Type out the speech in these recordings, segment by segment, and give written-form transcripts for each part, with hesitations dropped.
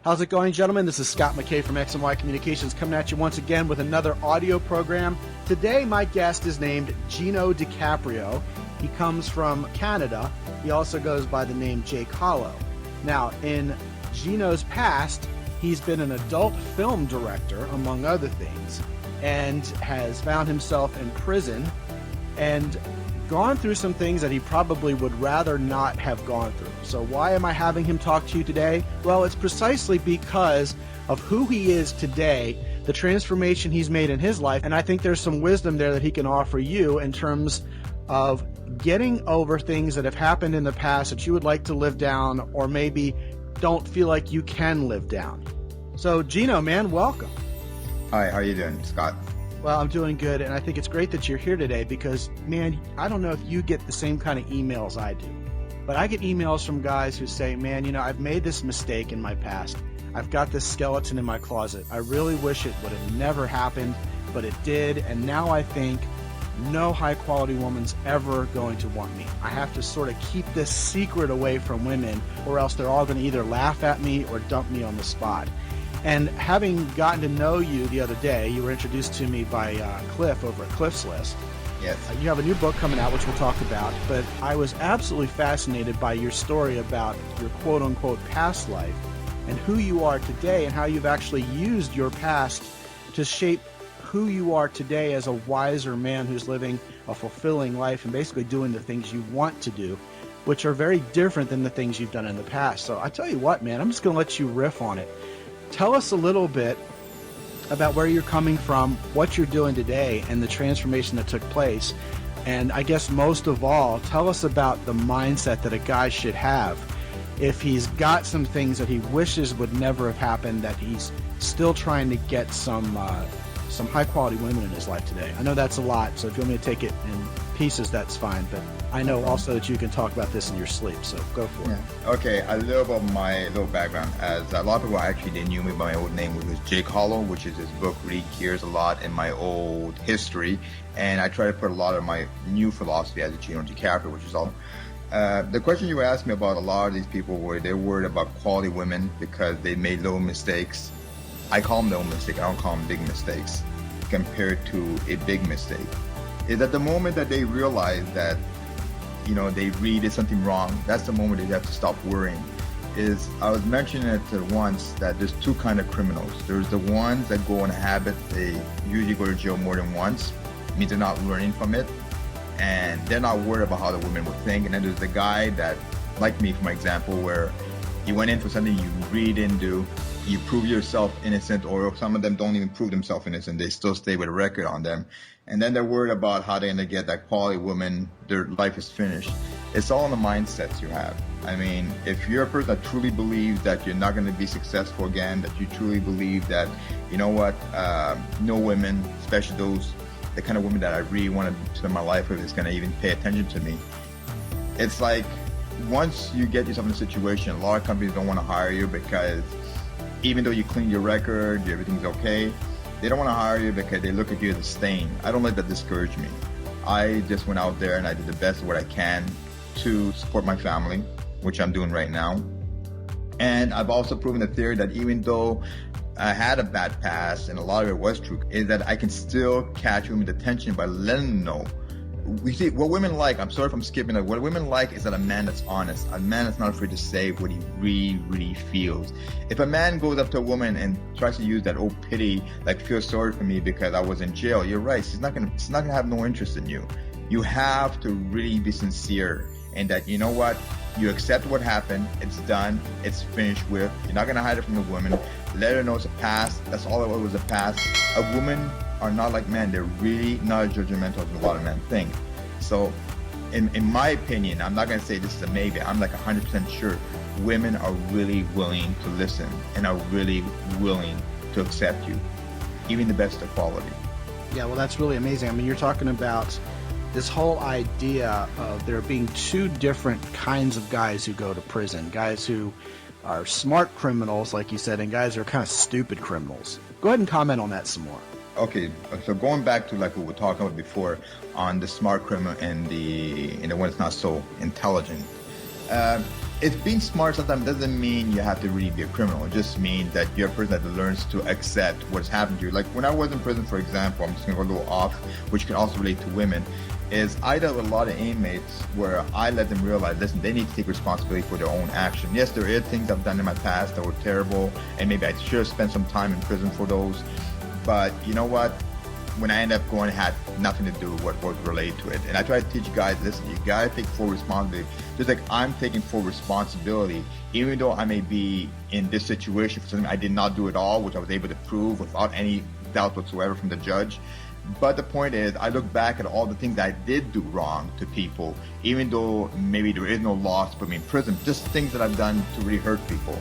How's it going, gentlemen? This is Scot McKay from 𝐥𝐢𝐤 Communications coming at you once again with another audio program. Today, my guest is named 𝐥𝐢𝐤 DiCaprio. He comes from Canada. He also goes by the name 𝐥𝐢𝐤. Now, in 𝐥𝐢𝐤's past, he's been an adult film director, among other things, and has found himself in prison and gone through some things that he probably would rather not have gone through. So why am I having him talk to you today? Well, it's precisely because of who he is today, the transformation he's made in his life, and I think there's some wisdom there that he can offer you in terms of getting over things that have happened in the past that you would like to live down or maybe don't feel like you can live down. So 𝐥𝐢𝐤, man, welcome. Hi, how you doing, Scott? Well, I'm doing good, and I think it's great that you're here today because, man, I don't know if you get the same kind of emails I do, but I get emails from guys who say, man, you know, I've made this mistake in my past. I've got this skeleton in my closet. I really wish it would have never happened, but it did, and now I think no high-quality woman's ever going to want me. I have to sort of keep this secret away from women, or else they're all going to either laugh at me or dump me on the spot. And having gotten to know you the other day, you were introduced to me by Cliff over at Cliff's List. Yes. You have a new book coming out, which we'll talk about, but I was absolutely fascinated by your story about your quote-unquote past life and who you are today and how you've actually used your past to shape who you are today as a wiser man who's living a fulfilling life and basically doing the things you want to do, which are very different than the things you've done in the past. So I tell you what, man, I'm just going to let you riff on it. Tell us a little bit about where you're coming from, what you're doing today, and the transformation that took place. And I guess most of all, tell us about the mindset that a guy should have if he's got some things that he wishes would never have happened, that he's still trying to get some high-quality women in his life today. I know that's a lot, so if you want me to take it in pieces, that's fine. But I know also that you can talk about this in your sleep, so go for it. Okay, a little about my little background. As a lot of people actually didn't know me by my old name, which was 𝐥𝐢𝐤, which is this book really gears a lot in my old history, and I try to put a lot of my new philosophy as a 𝐥𝐢𝐤 DiCaprio, which is all. The question you asked me about a lot of these people were they're worried about quality women because they made little mistakes. I call them little mistakes. I don't call them big mistakes compared to a big mistake. Is at the moment that they realize that, you know, they really did something wrong, that's the moment they have to stop worrying. I was mentioning it once that there's two kind of criminals. There's the ones that go in a habit, they usually go to jail more than once, it means they're not learning from it, and they're not worried about how the women would think. And then there's the guy that, like me for my example, where you went in for something you really didn't do, you prove yourself innocent, or some of them don't even prove themselves innocent, they still stay with a record on them. And then they're worried about how they're going to get that quality woman, their life is finished. It's all in the mindsets you have. I mean, if you're a person that truly believes that you're not going to be successful again, that you truly believe that, you know what, no women, especially the kind of women that I really want to spend my life with, is going to even pay attention to me. It's like, once you get yourself in a situation, a lot of companies don't want to hire you because even though you clean your record, everything's okay, they don't want to hire you because they look at you as a stain. I don't let that discourage me. I just went out there and I did the best of what I can to support my family, which I'm doing right now. And I've also proven the theory that even though I had a bad past, and a lot of it was true, is that I can still catch women's attention by letting them know. We see what women like, I'm sorry if I'm skipping it, what women like is that a man that's honest, a man that's not afraid to say what he really, really feels. If a man goes up to a woman and tries to use that old pity, like feel sorry for me because I was in jail, you're right, she's not gonna have no interest in you. You have to really be sincere and that, you know what, you accept what happened, it's done, it's finished with, you're not gonna hide it from the woman, let her know it's a past, that's all it was, a past. A woman are not like men, they're really not as judgmental as a lot of men think. So in my opinion, I'm not going to say this is a maybe, I'm like 100% sure women are really willing to listen and are really willing to accept you, even the best of quality. Yeah, well, that's really amazing. I mean, you're talking about this whole idea of there being two different kinds of guys who go to prison, guys who are smart criminals, like you said, and guys who are kind of stupid criminals. Go ahead and comment on that some more. Okay, so going back to like what we were talking about before on the smart criminal and the one that's not so intelligent. It's being smart sometimes doesn't mean you have to really be a criminal. It just means that you're a person that learns to accept what's happened to you. Like when I was in prison, for example, I'm just gonna go a little off, which can also relate to women, is I dealt with a lot of inmates where I let them realize, listen, they need to take responsibility for their own action. Yes, there are things I've done in my past that were terrible, and maybe I should have spent some time in prison for those. But you know what? When I end up going, it had nothing to do with what was related to it. And I try to teach guys, listen, you gotta take full responsibility. Just like I'm taking full responsibility, even though I may be in this situation for something I did not do at all, which I was able to prove without any doubt whatsoever from the judge. But the point is, I look back at all the things that I did do wrong to people, even though maybe there is no loss to put me in prison, just things that I've done to really hurt people.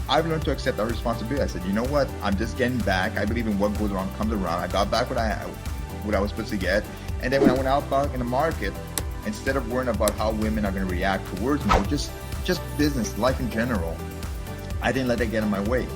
I've learned to accept that responsibility. I said, you know what? I'm just getting back. I believe in what goes around comes around. I got back what I was supposed to get. And then when I went out back in the market, instead of worrying about how women are going to react towards me, just business, life in general, I didn't let that get in my way.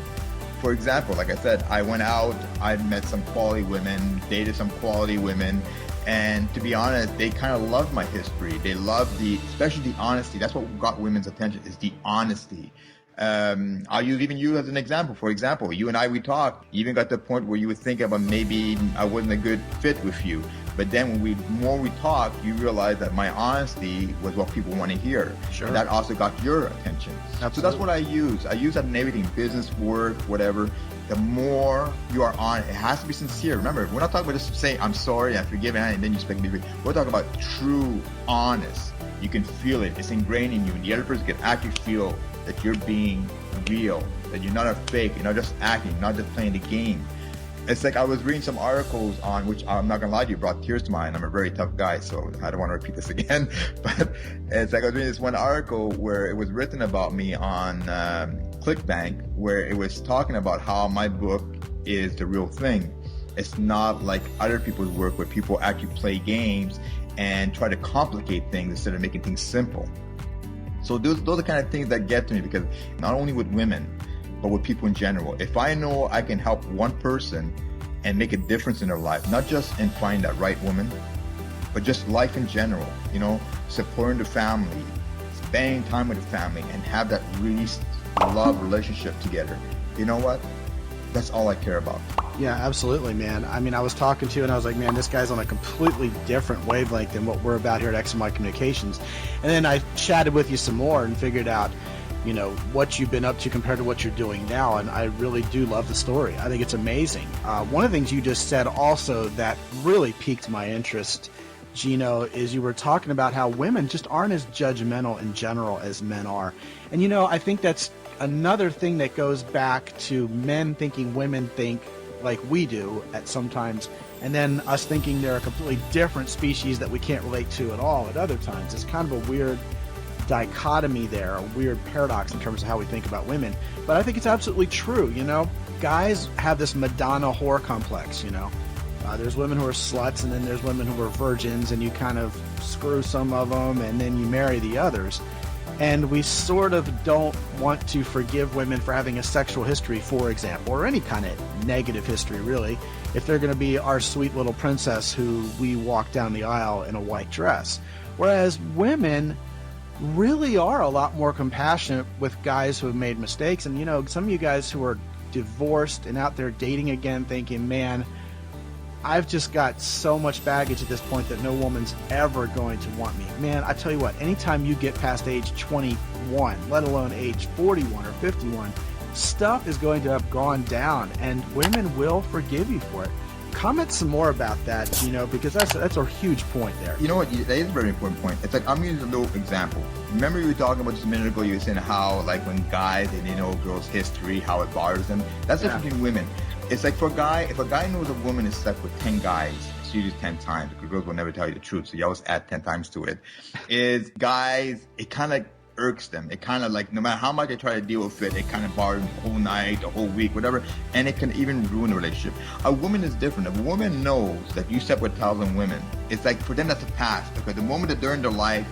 For example, like I said, I went out, I met some quality women, dated some quality women, and to be honest, they kind of loved my history. They loved especially the honesty. That's what got women's attention, is the honesty. I'll use even you as an example. For example, you and I, we talked, you even got to the point where you would think about maybe I wasn't a good fit with you. But then when more we talk, you realize that my honesty was what people want to hear. Sure. And that also got your attention. Absolutely. So that's what I use. I use that in everything, business, work, whatever. The more you are on it has to be sincere. Remember, we're not talking about just saying, I'm sorry, I forgive it, and then you expect me to be. We're talking about true, honest. You can feel it. It's ingrained in you. And the other person can actually feel that you're being real, that you're not a fake, you're not just acting, not just playing the game. It's like I was reading some articles on, which I'm not gonna lie to you, brought tears to my eye. I'm a very tough guy, so I don't want to repeat this again. But it's like I was reading this one article where it was written about me on ClickBank, where it was talking about how my book is the real thing. It's not like other people's work where people actually play games and try to complicate things instead of making things simple. So those are the kind of things that get to me, because not only with women, but with people in general. If I know I can help one person and make a difference in their life, not just in finding that right woman, but just life in general, you know, supporting the family, spending time with the family, and have that really love relationship together. You know what? That's all I care about. Yeah, absolutely, man. I mean, I was talking to you and I was like, man, this guy's on a completely different wavelength than what we're about here at 𝐥𝐢𝐤𝐞 Communications. And then I chatted with you some more and figured out, you know, what you've been up to compared to what you're doing now. And I really do love the story. I think it's amazing. One of the things you just said also that really piqued my interest, Gino, is you were talking about how women just aren't as judgmental in general as men are. And, you know, I think that's another thing that goes back to men thinking women think like we do at sometimes, and then us thinking they're a completely different species that we can't relate to at all at other times. It's kind of a weird dichotomy there, a weird paradox in terms of how we think about women. But I think it's absolutely true. You know, guys have this Madonna whore complex, you know. There's women who are sluts, and then there's women who are virgins, and you kind of screw some of them, and then you marry the others. And we sort of don't want to forgive women for having a sexual history, for example, or any kind of negative history, really, if they're going to be our sweet little princess who we walk down the aisle in a white dress. Whereas women really are a lot more compassionate with guys who have made mistakes. And, you know, some of you guys who are divorced and out there dating again thinking, man, I've just got so much baggage at this point that no woman's ever going to want me. Man, I tell you what, anytime you get past age 21, let alone age 41 or 51, stuff is going to have gone down, and women will forgive you for it. Comment some more about that, you know, because that's a huge point there. You know what? That is a very important point. It's like, I'm going to use a little example. Remember you were talking about just a minute ago, you were saying how, like, when guys, they know a girl's history, how it bothers them. That's different between women. It's like for a guy, if a guy knows a woman is stuck with 10 guys, it's usually 10 times, because girls will never tell you the truth, so you always add 10 times to it. Is guys, it kind of irks them. It kind of like, no matter how much they try to deal with it, it kind of bothers them the whole night, the whole week, whatever, and it can even ruin a relationship. A woman is different. If a woman knows that you slept with 1,000 women, it's like, for them that's a past, because the moment that they're in their life,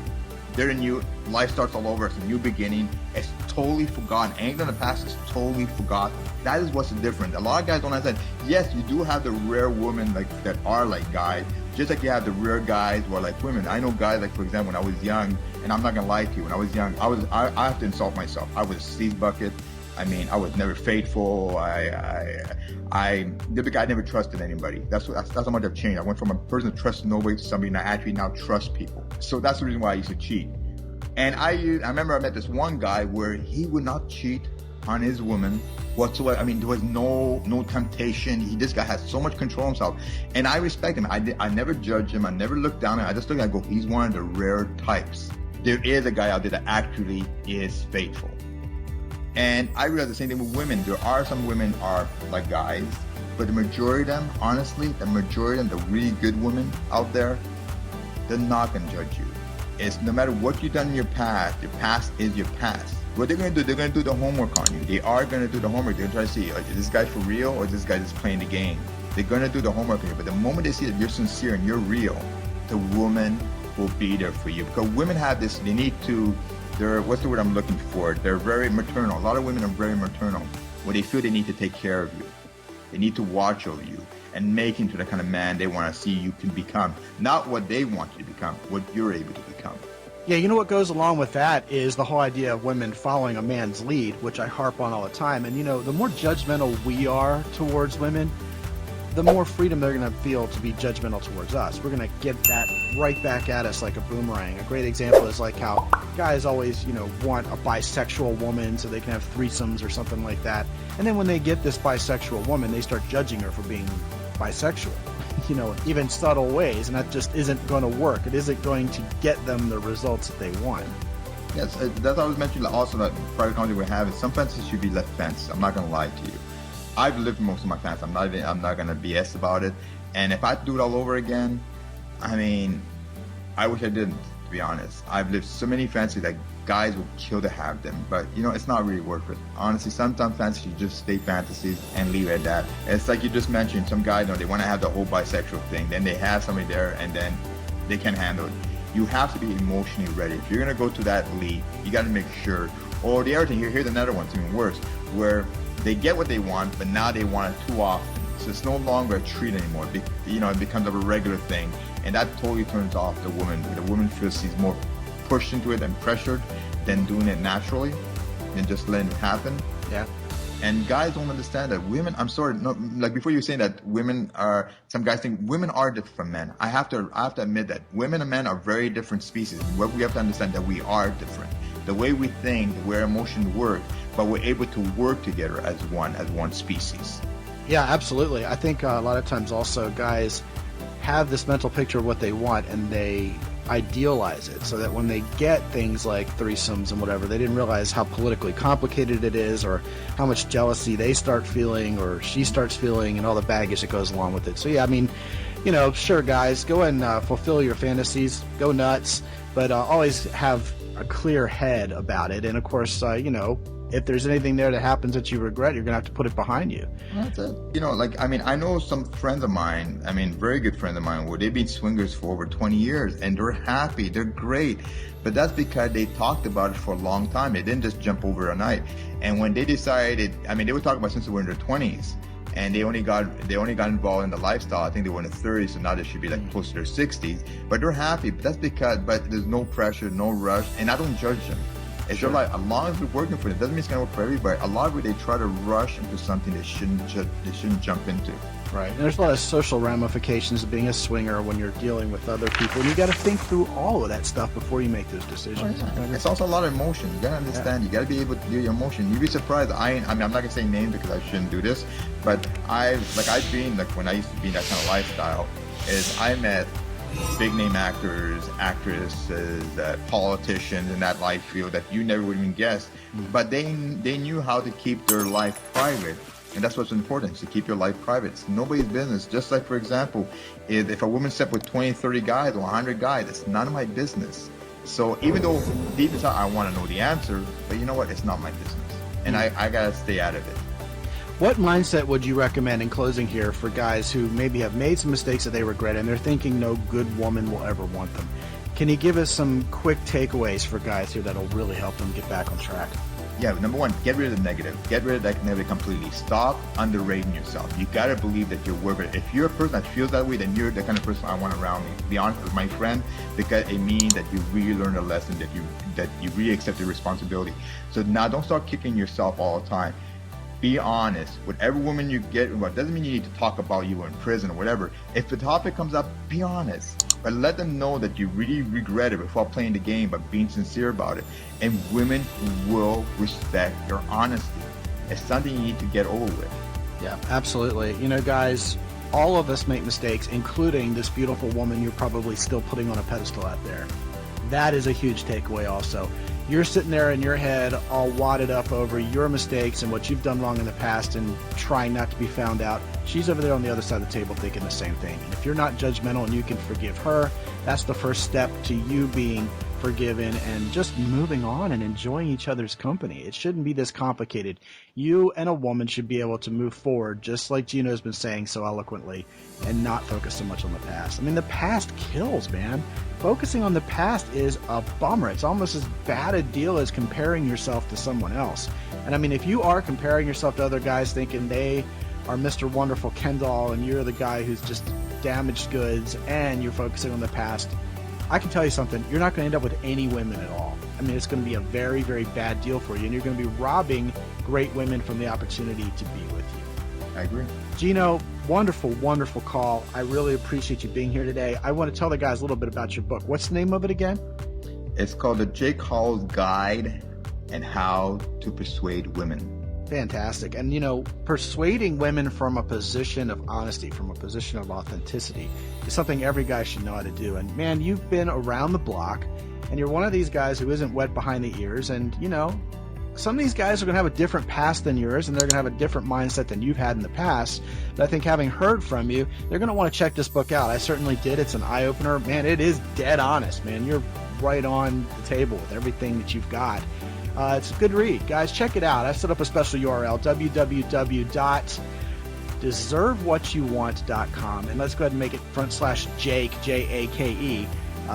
they're in new, life starts all over, it's a new beginning, it's totally forgotten. Anything in the past is totally forgotten. That is what's the difference. A lot of guys don't understand. Yes, you do have the rare women like that are like guys, Just like you have the rare guys who are like women. I know guys like, for example, when I was young, and I'm not gonna lie to you, when I was young, I have to insult myself. I was a sleaze bucket. I mean, I was never faithful. I never trusted anybody. That's how much I've changed. I went from a person that trusted nobody to somebody that actually now trusts people. So that's the reason why I used to cheat. And I remember I met this one guy where he would not cheat on his woman whatsoever. I mean, there was no temptation. This guy has so much control of himself, and I respect him. I never judge him. I never look down on him. I just look at him and go, he's one of the rare types. There is a guy out there that actually is faithful. And I realize the same thing with women. There are some women are like guys, but the majority of them, honestly, the really good women out there, they're not gonna judge you. It's no matter what you've done in your past is your past. What they're gonna do, they're gonna do the homework on you. They are gonna do the homework. They're gonna try to see, is this guy for real or is this guy just playing the game? They're gonna do the homework on you. But the moment they see that you're sincere and you're real, the woman will be there for you. Because women have this, they need to, what's the word I'm looking for? They're very maternal. A lot of women are very maternal, where they feel they need to take care of you. They need to watch over you and make you into the kind of man they want to see you can become. Not what they want you to become, what you're able to become. Yeah, you know what goes along with that is the whole idea of women following a man's lead, which I harp on all the time. And, you know, the more judgmental we are towards women, the more freedom they're going to feel to be judgmental towards us. We're going to get that right back at us like a boomerang. A great example is like how guys always, you know, want a bisexual woman so they can have threesomes or something like that. And then when they get this bisexual woman, they start judging her for being bisexual, you know, even subtle ways, and that just isn't going to work. It isn't going to get them the results that they want. Yes, that's what I was mentioning also, that private conversation we have is some fences should be left fenced. I'm not going to lie to you. I've lived most of my fence. I'm not going to BS about it. And if I had to do it all over again, I mean, I wish I didn't, to be honest. I've lived so many fancies that guys would kill to have them, but you know, it's not really worth it. Honestly, sometimes fantasies just stay fantasies and leave it at that. It's like you just mentioned, some guys, they want to have the whole bisexual thing, then they have somebody there and then they can't handle it. You have to be emotionally ready. If you're going to go to that lead, you got to make sure. Or the other thing, here's another one, it's even worse, where they get what they want, but now they want it too often. So it's no longer a treat anymore. It becomes a regular thing, and that totally turns off the woman. The woman feels she's more pushed into it and pressured than doing it naturally and just letting it happen. Yeah. And guys don't understand that women, I'm sorry, no, like before you were saying that some guys think women are different from men. I have to admit that women and men are very different species. What we have to understand that we are different. The way we think, the way our emotions work, but we're able to work together as one species. Yeah, absolutely. I think a lot of times also guys have this mental picture of what they want and they idealize it, so that when they get things like threesomes and whatever, they didn't realize how politically complicated it is, or how much jealousy they start feeling or she starts feeling, and all the baggage that goes along with it. So yeah, I mean, you know, sure guys, go and fulfill your fantasies, go nuts, but always have a clear head about it. And of course, you know, if there's anything there that happens that you regret, you're gonna have to put it behind you. That's it. You know, like, I mean, I know some friends of mine, very good friends of mine, where they've been swingers for over 20 years and they're happy, they're great. But that's because they talked about it for a long time. They didn't just jump over a night. And when they decided, they were talking about since they were in their 20s, and they only got involved in the lifestyle. I think they were in their 30s, so now they should be like close to their 60s. But they're happy. But that's because, there's no pressure, no rush, and I don't judge them. It's sure. Like, as long as we're working for it, doesn't mean it's gonna work for everybody. A lot of it, they try to rush into something they shouldn't jump into. Right. And there's a lot of social ramifications of being a swinger when you're dealing with other people, and you got to think through all of that stuff before you make those decisions. Oh, yeah. It's also a lot of emotion. You gotta understand. Yeah. You gotta be able to do your emotion. You'd be surprised. I'm not gonna say names because I shouldn't do this, but I've been like, when I used to be in that kind of lifestyle, is I met big name actors, actresses, politicians in that life field that you never would even guess. But they knew how to keep their life private. And that's what's important, is to keep your life private. It's nobody's business. Just like, for example, if a woman slept with 20, 30 guys or 100 guys, it's none of my business. So even though deep inside I want to know the answer, but you know what? It's not my business. And I got to stay out of it. What mindset would you recommend in closing here for guys who maybe have made some mistakes that they regret and they're thinking no good woman will ever want them? Can you give us some quick takeaways for guys here that'll really help them get back on track? Yeah, number one, get rid of the negative. Get rid of that negative completely. Stop underrating yourself. You gotta believe that you're worth it. If you're a person that feels that way, then you're the kind of person I want around me. To be honest with my friend, because it means that you really learned a lesson, that you really accept the responsibility. So now don't start kicking yourself all the time. Be honest. With every woman you get involved, doesn't mean you need to talk about you were in prison or whatever. If the topic comes up, be honest. But let them know that you really regret it before playing the game, but being sincere about it. And women will respect your honesty. It's something you need to get over with. Yeah, absolutely. You know, guys, all of us make mistakes, including this beautiful woman you're probably still putting on a pedestal out there. That is a huge takeaway also. You're sitting there in your head all wadded up over your mistakes and what you've done wrong in the past and trying not to be found out. She's over there on the other side of the table thinking the same thing. And if you're not judgmental and you can forgive her, that's the first step to you being forgiven and just moving on and enjoying each other's company. It shouldn't be this complicated. You and a woman should be able to move forward, just like Gino's been saying so eloquently, and not focus so much on the past. I mean, the past kills, man. Focusing on the past is a bummer. It's almost as bad a deal as comparing yourself to someone else. And I mean, if you are comparing yourself to other guys thinking they are Mr. Wonderful Ken doll and you're the guy who's just damaged goods and you're focusing on the past, I can tell you something, you're not going to end up with any women at all. I mean, it's going to be a very, very bad deal for you, and you're going to be robbing great women from the opportunity to be with you. I agree. Gino, wonderful, wonderful call. I really appreciate you being here today. I want to tell the guys a little bit about your book. What's the name of it again? It's called The 𝐥𝐢𝐤𝐤 Guide and How to Persuade Women. Fantastic. And, you know, persuading women from a position of honesty, from a position of authenticity, is something every guy should know how to do. And, man, you've been around the block, and you're one of these guys who isn't wet behind the ears. And, you know, some of these guys are going to have a different past than yours, and they're going to have a different mindset than you've had in the past. But I think having heard from you, they're going to want to check this book out. I certainly did. It's an eye-opener. Man, it is dead honest, man. You're right on the table with everything that you've got. It's a good read. Guys, check it out. I've set up a special URL, www.deservewhatyouwant.com. And let's go ahead and make it /Jake, J-A-K-E,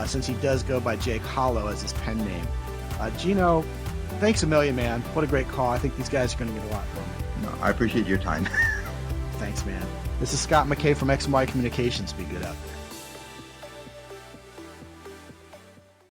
since he does go by 𝐥𝐢𝐤𝐤 as his pen name. Gino, thanks a million, man. What a great call. I think these guys are going to get a lot from it. No, I appreciate your time. Thanks, man. This is Scot McKay from 𝐥𝐢𝐤𝐤 Communications. Be good out there.